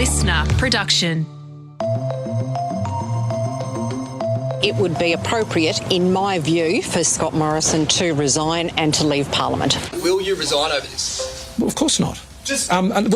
listener production. It would be appropriate, in my view, for Scott Morrison to resign and to leave Parliament. Will you resign over this? Well, of course not. And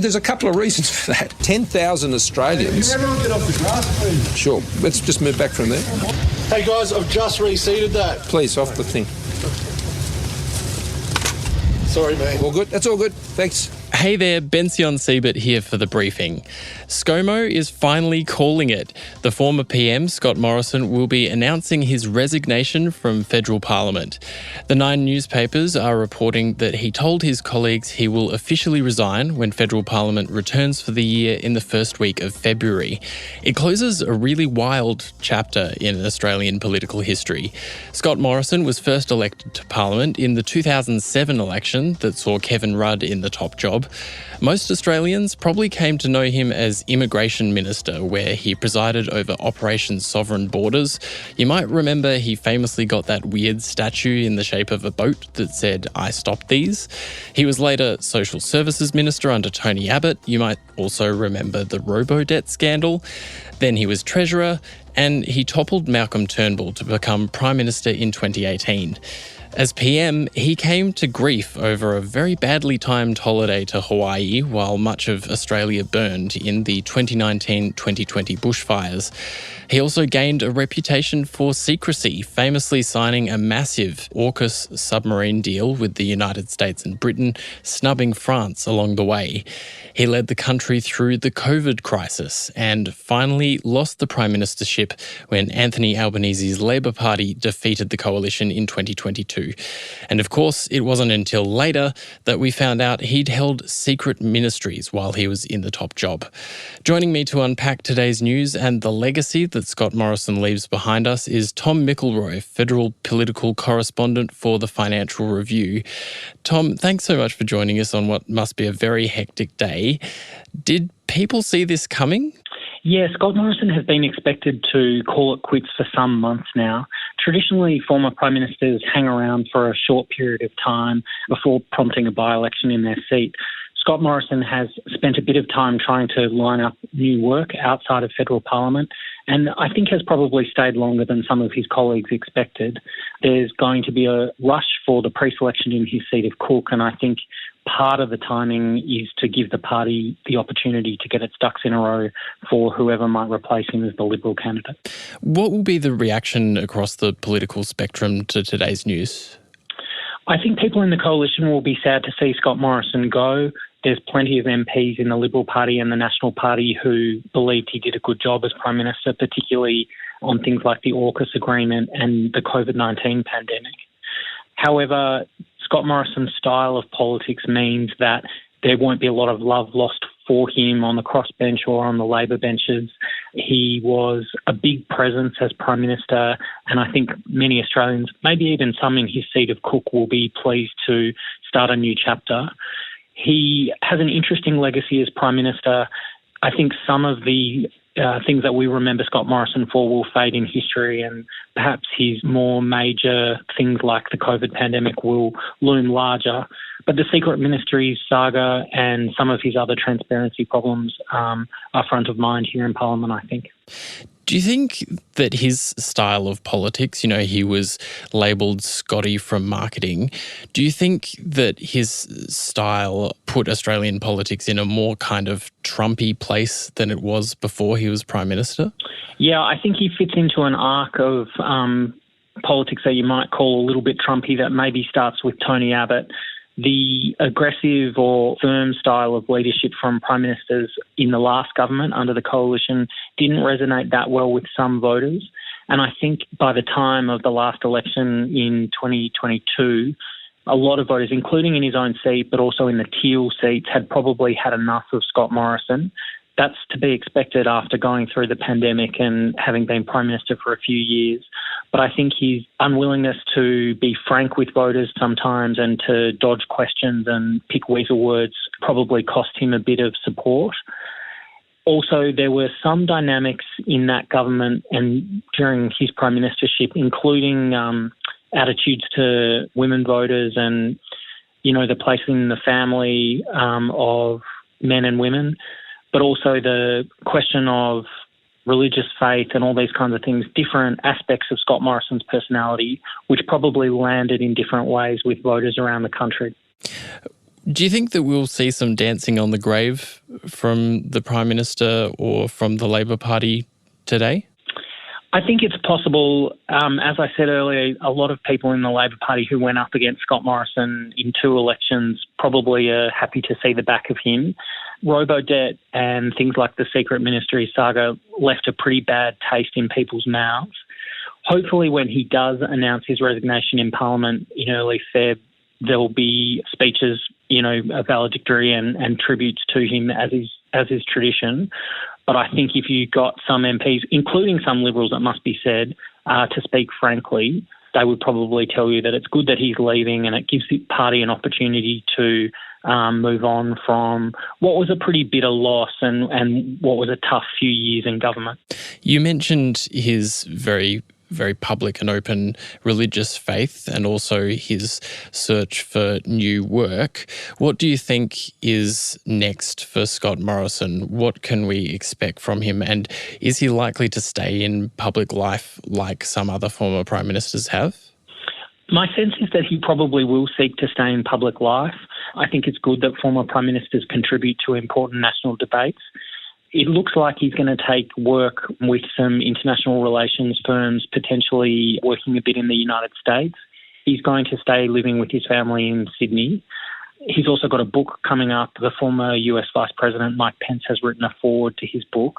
there's a couple of reasons for that. 10,000 Australians... Can everyone get off the grass, please? Sure. Let's just move back from there. Hey, guys, I've just reseated that. Please, off the thing. Sorry, mate. All good? That's all good. Thanks. Hey there, Bension Siebert here for the briefing. Scomo is finally calling it. The former PM, Scott Morrison, will be announcing his resignation from federal parliament. The 9 newspapers are reporting that he told his colleagues he will officially resign when federal parliament returns for the year in the first week of February. It closes a really wild chapter in Australian political history. Scott Morrison was first elected to parliament in the 2007 election that saw Kevin Rudd in the top job. Most Australians probably came to know him as Immigration Minister, where he presided over Operation Sovereign Borders. You might remember he famously got that weird statue in the shape of a boat that said, "I stopped these." He was later Social Services Minister under Tony Abbott. You might also remember the robo-debt scandal. Then he was Treasurer, and he toppled Malcolm Turnbull to become Prime Minister in 2018. As PM, he came to grief over a very badly timed holiday to Hawaii while much of Australia burned in the 2019-2020 bushfires. He also gained a reputation for secrecy, famously signing a massive AUKUS submarine deal with the United States and Britain, snubbing France along the way. He led the country through the COVID crisis and finally lost the prime ministership when Anthony Albanese's Labor Party defeated the coalition in 2022. And of course, it wasn't until later that we found out he'd held secret ministries while he was in the top job. Joining me to unpack today's news and the legacy that Scott Morrison leaves behind us is Tom McIlroy, federal political correspondent for the Financial Review. Tom, thanks so much for joining us on what must be a very hectic day. Did people see this coming? Yeah, Scott Morrison has been expected to call it quits for some months now. Traditionally, former Prime Ministers hang around for a short period of time before prompting a by-election in their seat. Scott Morrison has spent a bit of time trying to line up new work outside of federal parliament, and I think has probably stayed longer than some of his colleagues expected. There's going to be a rush for the pre-selection in his seat of Cook, and I think part of the timing is to give the party the opportunity to get its ducks in a row for whoever might replace him as the Liberal candidate. What will be the reaction across the political spectrum to today's news? I think people in the coalition will be sad to see Scott Morrison go. There's plenty of MPs in the Liberal Party and the National Party who believed he did a good job as Prime Minister, particularly on things like the AUKUS agreement and the COVID-19 pandemic. However, Scott Morrison's style of politics means that there won't be a lot of love lost for him on the crossbench or on the Labor benches. He was a big presence as Prime Minister, and I think many Australians, maybe even some in his seat of Cook, will be pleased to start a new chapter. He has an interesting legacy as Prime Minister. I think some of the things that we remember Scott Morrison for will fade in history, and perhaps his more major things like the COVID pandemic will loom larger. But the secret ministries saga and some of his other transparency problems are front of mind here in Parliament, I think. Do you think that his style of politics, he was labelled Scotty from marketing, do you think that his style put Australian politics in a more kind of Trumpy place than it was before he was Prime Minister? Yeah, I think he fits into an arc of politics that you might call a little bit Trumpy that maybe starts with Tony Abbott. The aggressive or firm style of leadership from prime ministers in the last government under the coalition didn't resonate that well with some voters. And I think by the time of the last election in 2022, a lot of voters, including in his own seat, but also in the Teal seats, had probably had enough of Scott Morrison. That's to be expected after going through the pandemic and having been Prime Minister for a few years. But I think his unwillingness to be frank with voters sometimes and to dodge questions and pick weasel words probably cost him a bit of support. Also, there were some dynamics in that government and during his Prime Ministership, including attitudes to women voters and, the place in the family of men and women, but also the question of religious faith and all these kinds of things, different aspects of Scott Morrison's personality, which probably landed in different ways with voters around the country. Do you think that we'll see some dancing on the grave from the Prime Minister or from the Labor Party today? I think it's possible. As I said earlier, a lot of people in the Labor Party who went up against Scott Morrison in 2 elections probably are happy to see the back of him. Robo-debt and things like the secret ministry saga left a pretty bad taste in people's mouths. Hopefully when he does announce his resignation in Parliament in early Feb, there will be speeches, valedictory and tributes to him as is tradition. But I think if you got some MPs, including some Liberals, it must be said, to speak frankly, they would probably tell you that it's good that he's leaving and it gives the party an opportunity to move on from what was a pretty bitter loss and what was a tough few years in government. You mentioned his very public and open religious faith and also his search for new work. What do you think is next for Scott Morrison? What can we expect from him? And is he likely to stay in public life like some other former Prime Ministers have? My sense is that he probably will seek to stay in public life. I think it's good that former Prime Ministers contribute to important national debates. It looks like he's going to take work with some international relations firms, potentially working a bit in the United States. He's going to stay living with his family in Sydney. He's also got a book coming up. The former US Vice President Mike Pence has written a foreword to his book.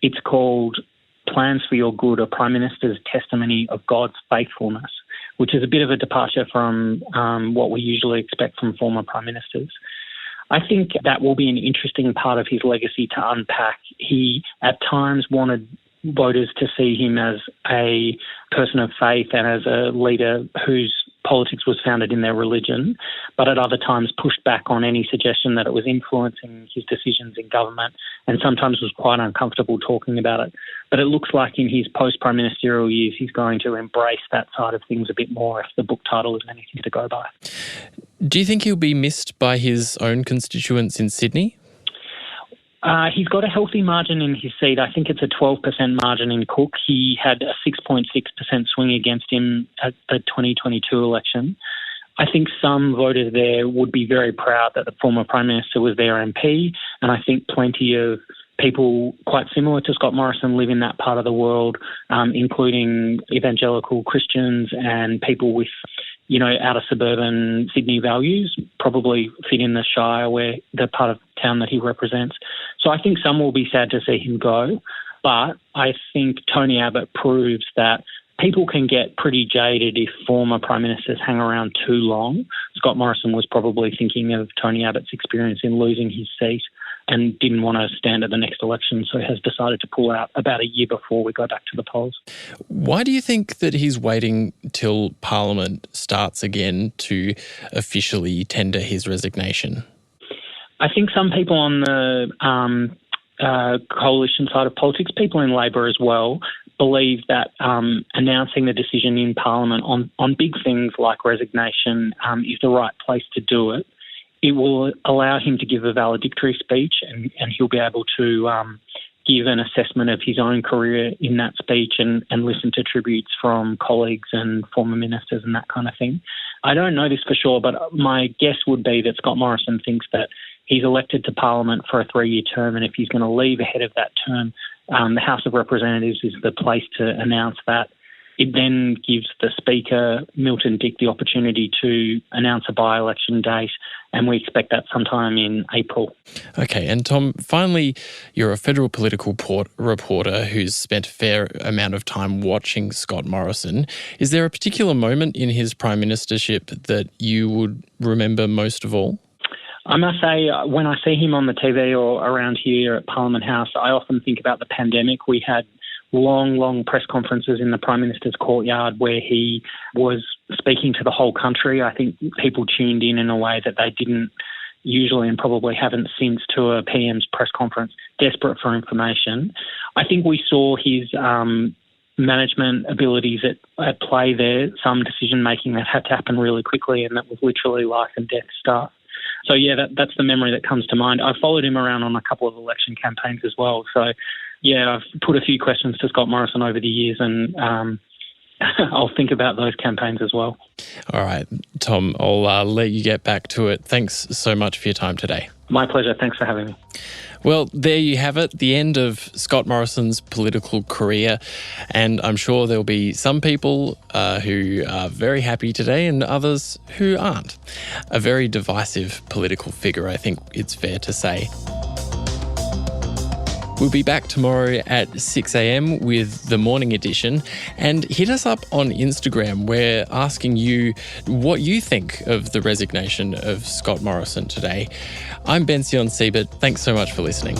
It's called Plans for Your Good, a Prime Minister's Testimony of God's Faithfulness, which is a bit of a departure from what we usually expect from former Prime Ministers. I think that will be an interesting part of his legacy to unpack. He, at times, wanted voters to see him as a person of faith and as a leader whose politics was founded in their religion, but at other times pushed back on any suggestion that it was influencing his decisions in government and sometimes was quite uncomfortable talking about it. But it looks like in his post-prime ministerial years, he's going to embrace that side of things a bit more if the book title is anything to go by. Do you think he'll be missed by his own constituents in Sydney? He's got a healthy margin in his seat. I think it's a 12% margin in Cook. He had a 6.6% swing against him at the 2022 election. I think some voters there would be very proud that the former Prime Minister was their MP, and I think plenty of people quite similar to Scott Morrison live in that part of the world, including evangelical Christians and people with outer suburban Sydney values, probably fit in the Shire, where the part of town that he represents. So I think some will be sad to see him go, but I think Tony Abbott proves that people can get pretty jaded if former Prime Ministers hang around too long. Scott Morrison was probably thinking of Tony Abbott's experience in losing his seat and didn't want to stand at the next election, so has decided to pull out about a year before we go back to the polls. Why do you think that he's waiting till Parliament starts again to officially tender his resignation? I think some people on the coalition side of politics, people in Labor as well, believe that announcing the decision in Parliament on big things like resignation is the right place to do it. It will allow him to give a valedictory speech and he'll be able to give an assessment of his own career in that speech and listen to tributes from colleagues and former ministers and that kind of thing. I don't know this for sure, but my guess would be that Scott Morrison thinks that he's elected to Parliament for a 3-year term, and if he's going to leave ahead of that term, the House of Representatives is the place to announce that. It then gives the Speaker, Milton Dick, the opportunity to announce a by-election date, and we expect that sometime in April. Okay, and Tom, finally, you're a federal political reporter who's spent a fair amount of time watching Scott Morrison. Is there a particular moment in his prime ministership that you would remember most of all? I must say, when I see him on the TV or around here at Parliament House, I often think about the pandemic. We had long press conferences in the Prime Minister's courtyard where he was speaking to the whole country. I think people tuned in a way that they didn't usually and probably haven't since to a PM's press conference, desperate for information. I think we saw his management abilities at play there, some decision-making that had to happen really quickly, and that was literally life and death stuff. So, yeah, that's the memory that comes to mind. I followed him around on a couple of election campaigns as well. So, yeah, I've put a few questions to Scott Morrison over the years, and I'll think about those campaigns as well. All right, Tom, I'll let you get back to it. Thanks so much for your time today. My pleasure. Thanks for having me. Well, there you have it, the end of Scott Morrison's political career. And I'm sure there'll be some people who are very happy today and others who aren't. A very divisive political figure, I think it's fair to say. We'll be back tomorrow at 6 a.m. with the morning edition, and hit us up on Instagram. We're asking you what you think of the resignation of Scott Morrison today. I'm Bension Siebert. Thanks so much for listening.